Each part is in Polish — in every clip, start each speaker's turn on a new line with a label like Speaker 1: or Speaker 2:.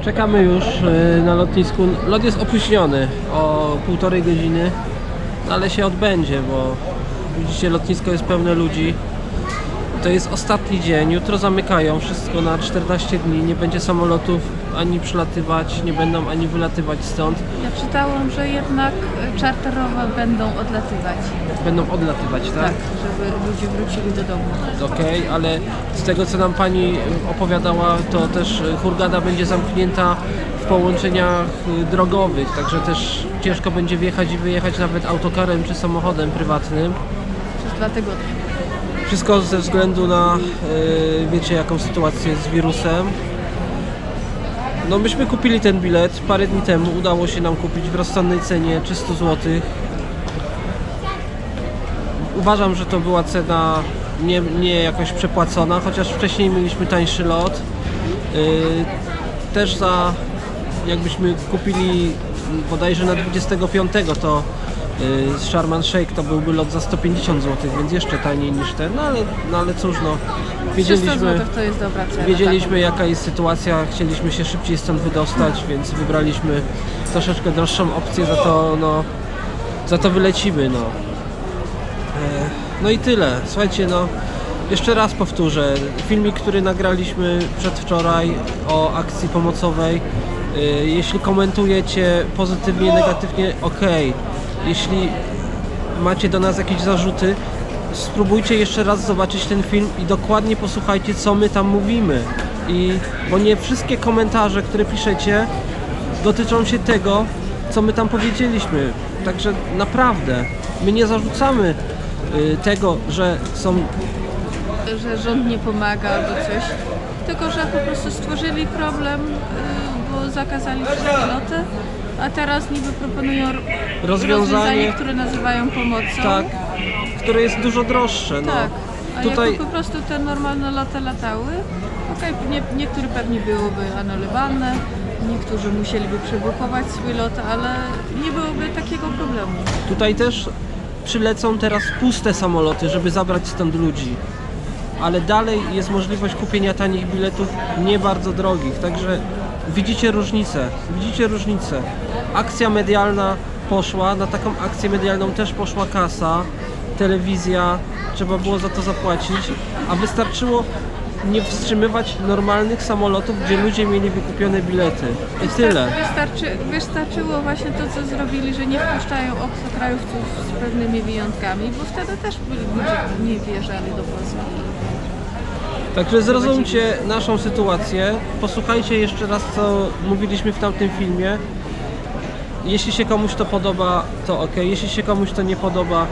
Speaker 1: Czekamy już na lotnisku. Lot jest opóźniony o 1,5 godziny, ale się odbędzie, bo widzicie, lotnisko jest pełne ludzi. To jest ostatni dzień, jutro zamykają wszystko na 14 dni, nie będzie samolotów ani przylatywać, nie będą ani wylatywać stąd.
Speaker 2: Ja czytałam, że jednak czarterowe będą odlatywać.
Speaker 1: Będą odlatywać, tak?
Speaker 2: Tak, żeby ludzie wrócili do domu.
Speaker 1: Okej, ale z tego co nam pani opowiadała, to też Hurgada będzie zamknięta w połączeniach drogowych, także też ciężko będzie wjechać i wyjechać nawet autokarem czy samochodem prywatnym.
Speaker 2: Przez 2 tygodnie.
Speaker 1: Wszystko ze względu na, wiecie, jaką sytuację z wirusem. No myśmy kupili ten bilet parę dni temu, udało się nam kupić w rozsądnej cenie 300 zł. Uważam, że to była cena nie jakoś przepłacona, chociaż wcześniej mieliśmy tańszy lot. Też jakbyśmy kupili bodajże na 25, to z Sharm el Sheikh to byłby lot za 150 zł, więc jeszcze taniej niż ten, no ale cóż, no
Speaker 2: 300 zł to jest dobra cena.
Speaker 1: wiedzieliśmy jaka jest sytuacja, chcieliśmy się szybciej stąd wydostać, więc wybraliśmy troszeczkę droższą opcję, za to wylecimy, no. No i tyle, słuchajcie, no jeszcze raz powtórzę, filmik, który nagraliśmy przedwczoraj o akcji pomocowej, jeśli komentujecie pozytywnie, negatywnie, ok. Jeśli macie do nas jakieś zarzuty, spróbujcie jeszcze raz zobaczyć ten film i dokładnie posłuchajcie, co my tam mówimy. Bo nie wszystkie komentarze, które piszecie, dotyczą się tego, co my tam powiedzieliśmy. Także naprawdę, my nie zarzucamy tego, że
Speaker 2: rząd nie pomaga albo coś, tylko że po prostu stworzyli problem, bo zakazali wszystkie loty, a teraz niby proponują rozwiązanie, które nazywają pomocą.
Speaker 1: Tak, które jest dużo droższe. No.
Speaker 2: Tak, a
Speaker 1: Tutaj
Speaker 2: jakby po prostu te normalne loty latały, okej, niektóre pewnie byłyby anulowane, niektórzy musieliby przebukować swój lot, ale nie byłoby takiego problemu.
Speaker 1: Tutaj też przylecą teraz puste samoloty, żeby zabrać stąd ludzi. Ale dalej jest możliwość kupienia tanich biletów, nie bardzo drogich, także widzicie różnicę. Akcja medialna poszła, na taką akcję medialną też poszła kasa, telewizja, trzeba było za to zapłacić, a wystarczyło nie wstrzymywać normalnych samolotów, gdzie ludzie mieli wykupione bilety. I tyle.
Speaker 2: Wystarczyło właśnie to, co zrobili, że nie wpuszczają obcokrajowców z pewnymi wyjątkami, bo wtedy też ludzie nie wjeżdżali do Polski.
Speaker 1: Także zrozumcie naszą sytuację, posłuchajcie jeszcze raz, co mówiliśmy w tamtym filmie. Jeśli się komuś to podoba, to ok, jeśli się komuś to nie podoba,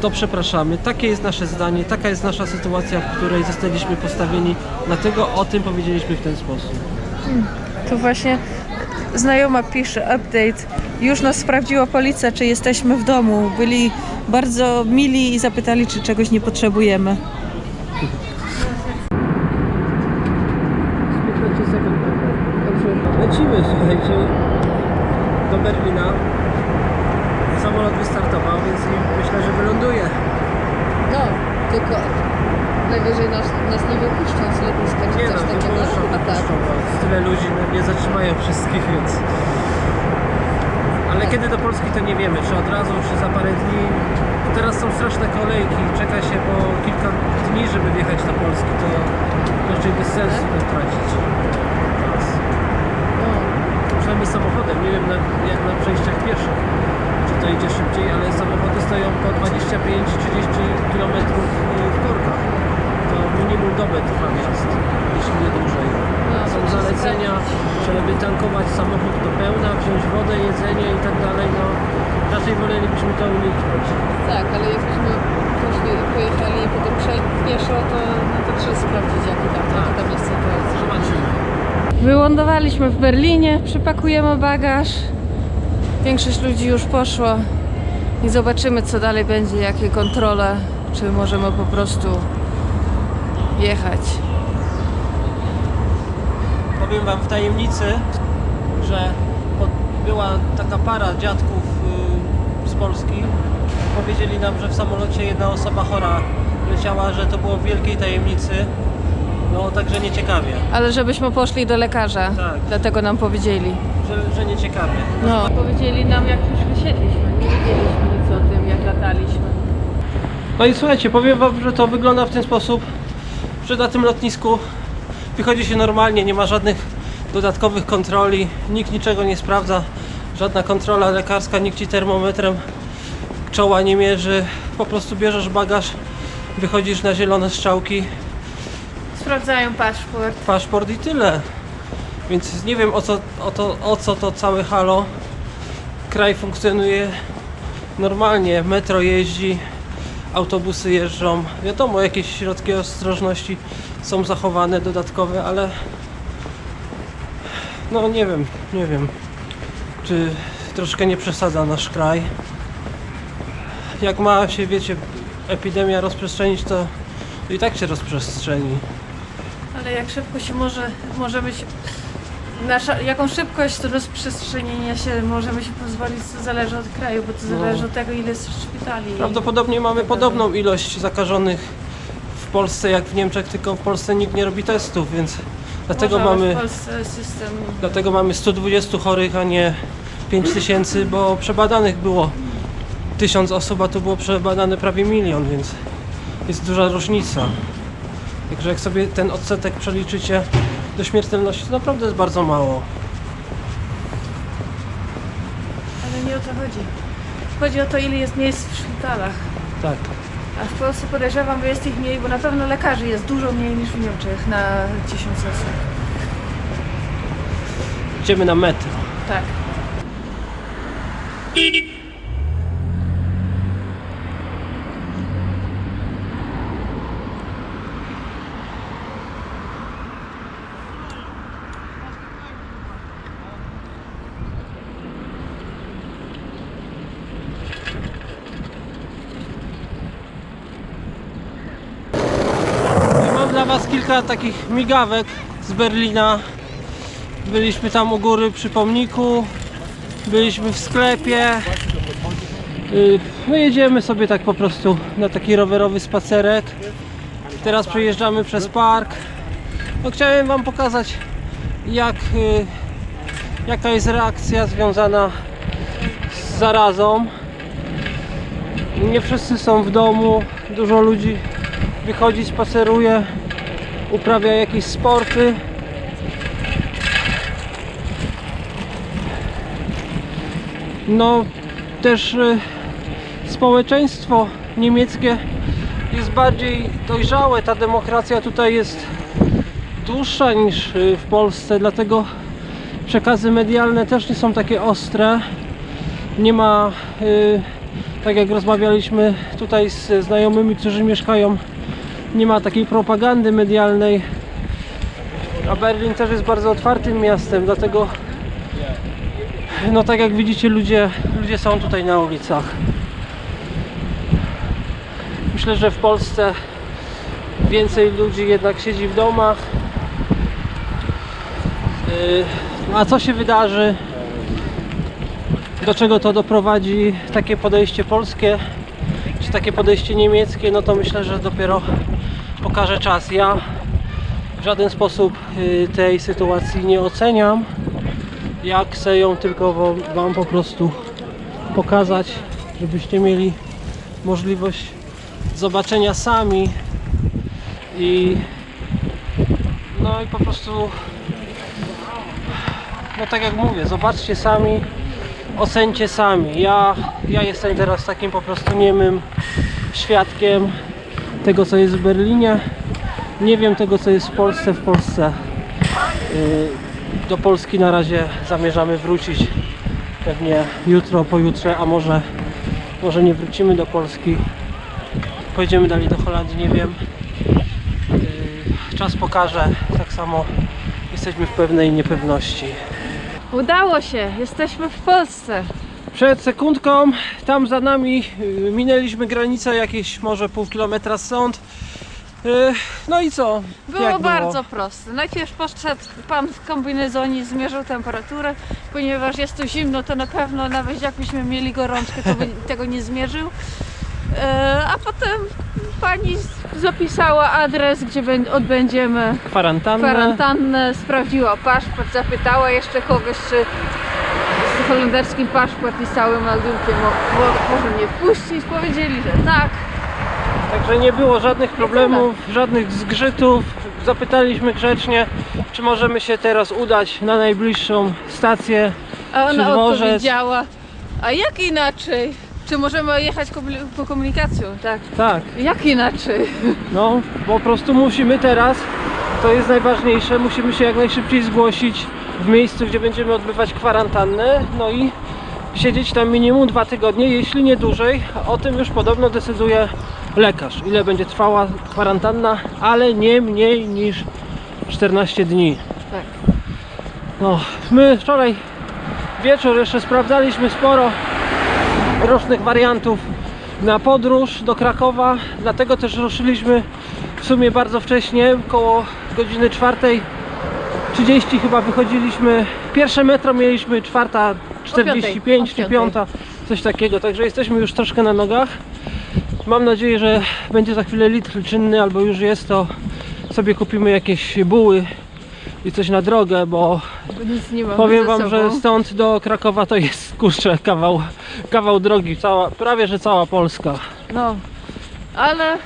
Speaker 1: to przepraszamy. Takie jest nasze zdanie, taka jest nasza sytuacja, w której zostaliśmy postawieni, dlatego o tym powiedzieliśmy w ten sposób.
Speaker 2: Tu właśnie znajoma pisze update. Już nas sprawdziła policja, czy jesteśmy w domu. Byli bardzo mili i zapytali, czy czegoś nie potrzebujemy.
Speaker 1: 15 sekund. Dobrze, lecimy, słuchajcie, do Berlina. Samolot wystartował, więc myślę, że wyląduje.
Speaker 2: No, tylko najwyżej nas nie wypuszczą z lotniska, czy
Speaker 1: Nie
Speaker 2: coś
Speaker 1: no,
Speaker 2: takiego.
Speaker 1: wypuszczą, bo jest tyle ludzi, no, nie zatrzymają wszystkich, więc... Ale kiedy do Polski, to nie wiemy, czy od razu, czy za parę dni. Teraz są straszne kolejki, czeka się po kilka dni, żeby wjechać do Polski, to raczej bez sensu to tracić. Przynajmniej samochodem, nie wiem jak na przejściach pieszych, czy to idzie szybciej, ale samochody stoją po 25-30 km w korkach. To minimum dobę trwa wjazd, jeśli nie dłużej. Są zalecenia, żeby tankować samochód do pełna, wziąć wodę, jedzenie i tak dalej, no raczej wolelibyśmy to uniknąć.
Speaker 2: Tak, ale jakbyśmy pojechali i potem pieszo, to trzeba sprawdzić, jaka tam jest sytuacja.
Speaker 1: Zobaczymy.
Speaker 2: Wylądowaliśmy w Berlinie, przypakujemy bagaż. Większość ludzi już poszła i zobaczymy, co dalej będzie, jakie kontrole, czy możemy po prostu jechać.
Speaker 1: Powiem wam w tajemnicy, że była taka para dziadków z Polski. Powiedzieli nam, że w samolocie jedna osoba chora leciała, że to było w wielkiej tajemnicy. No, także nieciekawie,
Speaker 2: Ale żebyśmy poszli do lekarza.
Speaker 1: Tak.
Speaker 2: Dlatego nam powiedzieli.
Speaker 1: że nieciekawie.
Speaker 2: No. Powiedzieli nam, jak już wysiedliśmy. Nie wiedzieliśmy nic o tym, jak lataliśmy.
Speaker 1: No i słuchajcie, powiem wam, że to wygląda w ten sposób, że na tym lotnisku wychodzi się normalnie, nie ma żadnych dodatkowych kontroli, nikt niczego nie sprawdza, żadna kontrola lekarska, nikt ci termometrem czoła nie mierzy, po prostu bierzesz bagaż, wychodzisz na zielone strzałki,
Speaker 2: Sprawdzają
Speaker 1: paszport i tyle. Więc nie wiem o co to całe halo. Kraj funkcjonuje normalnie, metro jeździ, autobusy jeżdżą, wiadomo, jakieś środki ostrożności są zachowane dodatkowe, ale no nie wiem czy troszkę nie przesadza nasz kraj. Jak ma się, wiecie, epidemia rozprzestrzenić, to i tak się rozprzestrzeni.
Speaker 2: Ale jak szybko się możemy się... jaką szybkość rozprzestrzenienia się możemy się pozwolić, to zależy od kraju, bo to zależy od tego, ile jest szpitali.
Speaker 1: Prawdopodobnie mamy podobną ilość zakażonych w Polsce jak w Niemczech, tylko w Polsce nikt nie robi testów, więc dlatego
Speaker 2: w Polsce system...
Speaker 1: dlatego mamy 120 chorych, a nie 5000, bo przebadanych było 1000 osób, a tu było przebadane prawie 1 000 000, więc jest duża różnica. Także jak sobie ten odsetek przeliczycie do śmiertelności, to naprawdę jest bardzo mało.
Speaker 2: Ale nie o to chodzi. Chodzi o to, ile jest miejsc w szpitalach.
Speaker 1: Tak.
Speaker 2: A w Polsce podejrzewam, że jest ich mniej, bo na pewno lekarzy jest dużo mniej niż w Niemczech na 1000 osób.
Speaker 1: Idziemy na metro.
Speaker 2: Tak.
Speaker 1: Mam dla was kilka takich migawek z Berlina. Byliśmy tam u góry przy pomniku, byliśmy w sklepie. No jedziemy sobie tak po prostu na taki rowerowy spacerek. Teraz przejeżdżamy przez park. No, chciałem wam pokazać jaka jest reakcja związana z zarazą. Nie wszyscy są w domu, dużo ludzi wychodzi, spaceruje, uprawia jakieś sporty. No też społeczeństwo niemieckie jest bardziej dojrzałe, ta demokracja tutaj jest dłuższa niż w Polsce, dlatego przekazy medialne też nie są takie ostre. Nie ma, tak jak rozmawialiśmy tutaj z znajomymi, którzy mieszkają, nie ma takiej propagandy medialnej, a Berlin też jest bardzo otwartym miastem, dlatego no tak jak widzicie, ludzie są tutaj na ulicach. Myślę, że w Polsce więcej ludzi jednak siedzi w domach. A co się wydarzy? Do czego to doprowadzi takie podejście polskie, czy takie podejście niemieckie? No to myślę, że dopiero pokaże czas. Ja w żaden sposób tej sytuacji nie oceniam. Ja chcę ją tylko wam po prostu pokazać, żebyście mieli możliwość zobaczenia sami i no i po prostu, no tak jak mówię, zobaczcie sami, ocencie sami. Ja jestem teraz takim po prostu niemym świadkiem tego, co jest w Berlinie. Nie wiem tego, co jest w Polsce. Do Polski na razie zamierzamy wrócić pewnie jutro, pojutrze, a może nie wrócimy do Polski. Pojedziemy dalej do Holandii, nie wiem. Czas pokaże. Tak samo jesteśmy w pewnej niepewności.
Speaker 2: Udało się, jesteśmy w Polsce.
Speaker 1: Przed sekundką tam za nami minęliśmy granicę jakieś może pół kilometra stąd. No i co?
Speaker 2: Było bardzo proste. Najpierw poszedł pan w kombinezonie i zmierzył temperaturę, ponieważ jest tu zimno, to na pewno nawet jakbyśmy mieli gorączkę, to by tego nie zmierzył. A potem pani zapisała adres, gdzie odbędziemy kwarantannę, sprawdziła paszport, zapytała jeszcze kogoś, czy z holenderskim paszport i z całym meldunkiem może mnie wpuścić. Powiedzieli, że tak.
Speaker 1: Także nie było żadnych problemów, żadnych zgrzytów. Zapytaliśmy grzecznie, czy możemy się teraz udać na najbliższą stację.
Speaker 2: A ona
Speaker 1: Dworzec.
Speaker 2: odpowiedziała, a jak inaczej? Czy możemy jechać po komunikacją? Tak.
Speaker 1: Tak,
Speaker 2: Jak inaczej?
Speaker 1: no po prostu musimy teraz, to jest najważniejsze, musimy się jak najszybciej zgłosić w miejscu, gdzie będziemy odbywać kwarantannę, no i siedzieć tam minimum 2 tygodnie, jeśli nie dłużej. O tym już podobno decyduje lekarz, ile będzie trwała kwarantanna, ale nie mniej niż 14 dni.
Speaker 2: Tak.
Speaker 1: No, my wczoraj wieczór jeszcze sprawdzaliśmy sporo różnych wariantów na podróż do Krakowa, dlatego też ruszyliśmy w sumie bardzo wcześnie, koło godziny 4:30 chyba wychodziliśmy. Pierwsze metro mieliśmy 4:45 czy 5, coś takiego, także jesteśmy już troszkę na nogach. Mam nadzieję, że będzie za chwilę litr czynny, albo już jest, to sobie kupimy jakieś buły i coś na drogę, bo
Speaker 2: Nic nie mamy
Speaker 1: powiem
Speaker 2: ze
Speaker 1: wam,
Speaker 2: sobą.
Speaker 1: że stąd do Krakowa to jest, kurczę, kawał drogi, prawie że cała Polska.
Speaker 2: No, ale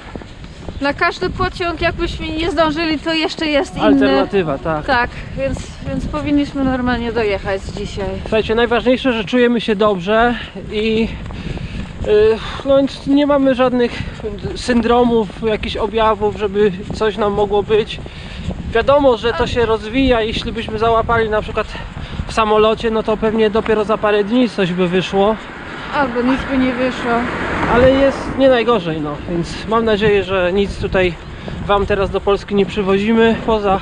Speaker 2: na każdy pociąg, jakbyśmy nie zdążyli, to jeszcze jest inny.
Speaker 1: Alternatywa, tak.
Speaker 2: Tak, więc powinniśmy normalnie dojechać dzisiaj.
Speaker 1: Słuchajcie, najważniejsze, że czujemy się dobrze i no, nie mamy żadnych syndromów, jakichś objawów, żeby coś nam mogło być. Wiadomo, że to się rozwija, jeśli byśmy załapali na przykład w samolocie, no to pewnie dopiero za parę dni coś by wyszło,
Speaker 2: Albo nic by nie wyszło.
Speaker 1: ale jest nie najgorzej, no, więc mam nadzieję, że nic tutaj wam teraz do Polski nie przywozimy, poza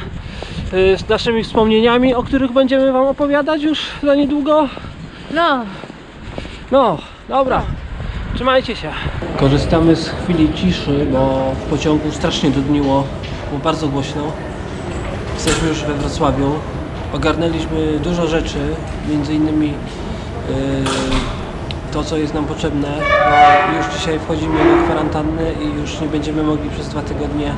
Speaker 1: naszymi wspomnieniami, o których będziemy wam opowiadać już za niedługo.
Speaker 2: No,
Speaker 1: No, dobra, trzymajcie się. Korzystamy z chwili ciszy, bo w pociągu strasznie dudniło, było bardzo głośno. Jesteśmy już we Wrocławiu. Ogarnęliśmy dużo rzeczy, między innymi to, co jest nam potrzebne. Bo już dzisiaj wchodzimy na kwarantannę i już nie będziemy mogli przez 2 tygodnie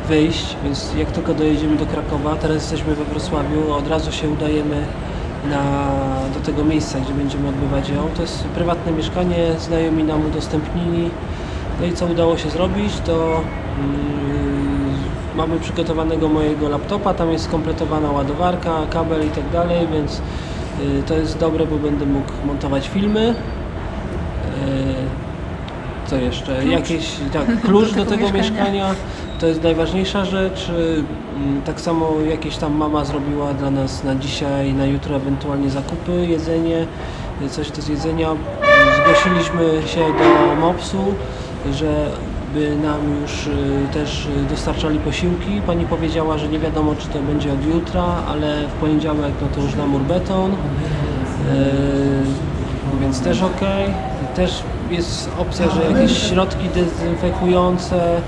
Speaker 1: wyjść, więc jak tylko dojedziemy do Krakowa, teraz jesteśmy we Wrocławiu, od razu się udajemy do tego miejsca, gdzie będziemy odbywać ją. To jest prywatne mieszkanie, znajomi nam udostępnili. No i co udało się zrobić, to mamy przygotowanego mojego laptopa, tam jest skompletowana ładowarka, kabel i tak dalej, więc to jest dobre, bo będę mógł montować filmy. Co jeszcze? Klucz do tego mieszkania. To jest najważniejsza rzecz. Tak samo jakieś tam mama zrobiła dla nas na dzisiaj, na jutro ewentualnie zakupy, jedzenie, coś do zjedzenia. Zgłosiliśmy się do MOPS-u, żeby nam już też dostarczali posiłki. Pani powiedziała, że nie wiadomo, czy to będzie od jutra, ale w poniedziałek no to już na mur beton, więc też ok. Też jest opcja, że jakieś środki dezynfekujące,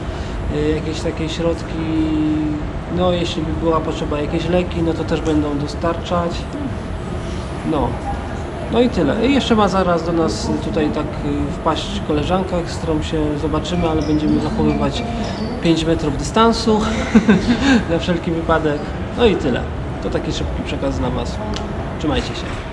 Speaker 1: jakieś takie środki, no jeśli by była potrzeba, jakieś leki, no to też będą dostarczać. No i tyle. I jeszcze ma zaraz do nas tutaj tak wpaść koleżanka, z którą się zobaczymy, ale będziemy zachowywać 5 metrów dystansu na wszelki wypadek. No i tyle. To taki szybki przekaz dla was. Trzymajcie się.